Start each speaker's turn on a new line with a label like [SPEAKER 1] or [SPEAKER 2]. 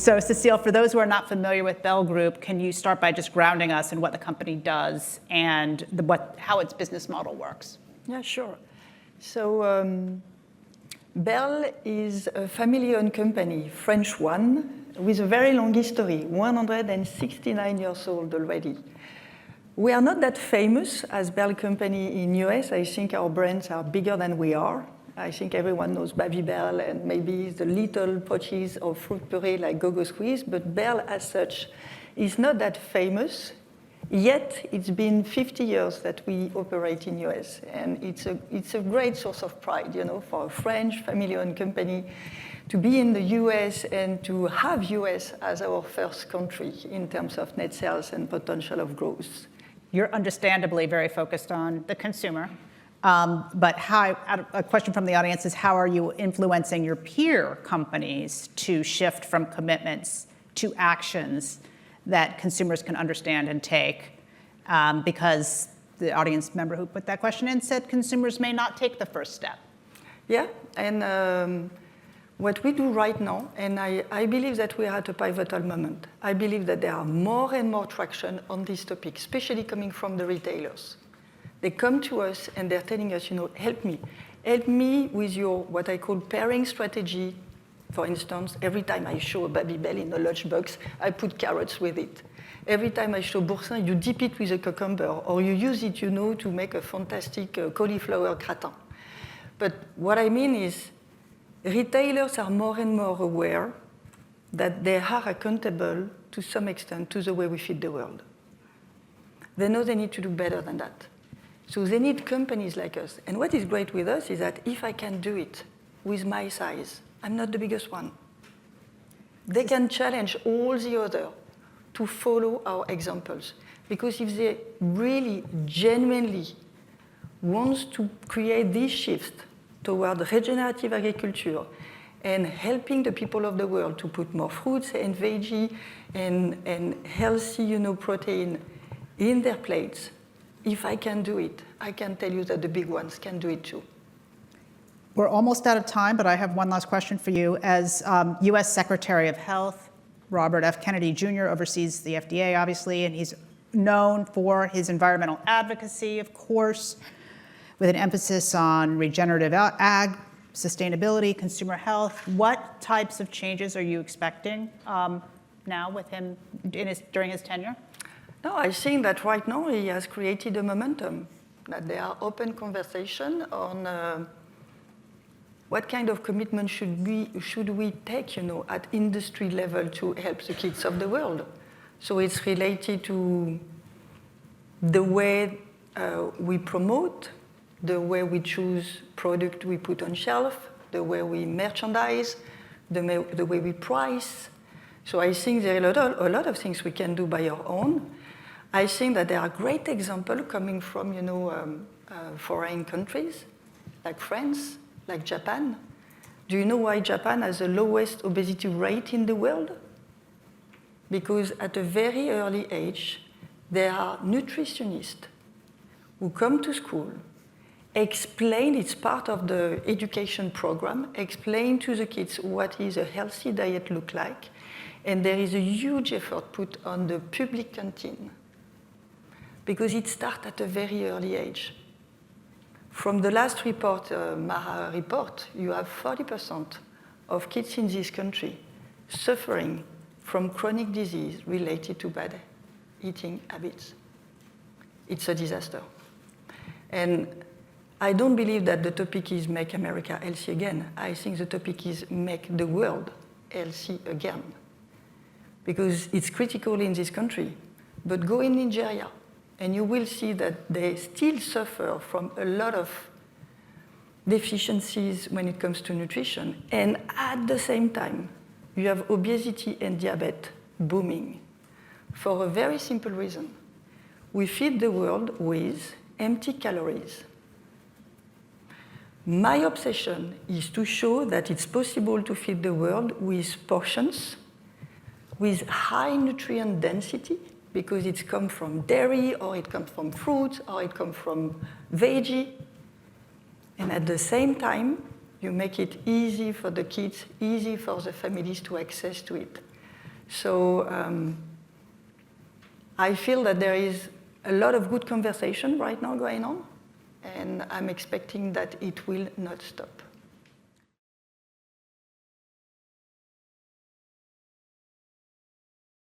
[SPEAKER 1] So Cécile, for those who are not familiar with Bel Group, can you start by just grounding us in what the company does and how its business model works?
[SPEAKER 2] Yeah, sure. So Bel is a family-owned company, French one, with a very long history, 169 years old already. We are not that famous as Bel Company in US. I think our brands are bigger than we are. I think everyone knows Babybel and maybe the little pouches of fruit puree like Go-Go Squeeze, but Bel as such is not that famous. Yet it's been 50 years that we operate in US, and it's a great source of pride, for a French family-owned company to be in the US and to have US as our first country in terms of net sales and potential of growth.
[SPEAKER 1] You're understandably very focused on the consumer. But a question from the audience is, how are you influencing your peer companies to shift from commitments to actions that consumers can understand and take? Because the audience member who put that question in said consumers may not take the first step.
[SPEAKER 2] Yeah, and what we do right now, and I believe that we are at a pivotal moment. I believe that there are more and more traction on this topic, especially coming from the retailers. They come to us and they're telling us, help me with your, what I call pairing strategy. For instance, every time I show a Babybel in a lunchbox, I put carrots with it. Every time I show boursin, you dip it with a cucumber, or you use it, to make a fantastic cauliflower gratin. But what I mean is, retailers are more and more aware that they are accountable to some extent to the way we feed the world. They know they need to do better than that. So they need companies like us. And what is great with us is that if I can do it with my size, I'm not the biggest one. They can challenge all the others to follow our examples. Because if they really, genuinely want to create this shift toward regenerative agriculture and helping the people of the world to put more fruits and veggie and healthy, protein in their plates, if I can do it, I can tell you that the big ones can do it too.
[SPEAKER 1] We're almost out of time, but I have one last question for you. As US Secretary of Health, Robert F. Kennedy Jr. oversees the FDA, obviously, and he's known for his environmental advocacy, of course, with an emphasis on regenerative ag, sustainability, consumer health. What types of changes are you expecting now with him during his tenure?
[SPEAKER 2] No, I think that right now he has created a momentum, that there are open conversation on what kind of commitment should we take, at industry level to help the kids of the world. So it's related to the way we promote, the way we choose product we put on shelf, the way we merchandise, the way we price. So I think there are a lot of things we can do by our own. I think that there are great examples coming from, foreign countries, like France, like Japan. Do you know why Japan has the lowest obesity rate in the world? Because at a very early age, there are nutritionists who come to school, explain, it's part of the education program, explain to the kids what is a healthy diet look like, and there is a huge effort put on the public canteen, because it starts at a very early age. From the last report, Maha report, you have 40% of kids in this country suffering from chronic disease related to bad eating habits. It's a disaster. And I don't believe that the topic is make America healthy again. I think the topic is make the world healthy again. Because it's critical in this country. But go in Nigeria, and you will see that they still suffer from a lot of deficiencies when it comes to nutrition. And at the same time, you have obesity and diabetes booming for a very simple reason. We feed the world with empty calories. My obsession is to show that it's possible to feed the world with portions, with high nutrient density, because it's come from dairy, or it comes from fruit, or it comes from veggie. And at the same time, you make it easy for the kids, easy for the families to access to it. So I feel that there is a lot of good conversation right now going on, and I'm expecting that it will not stop.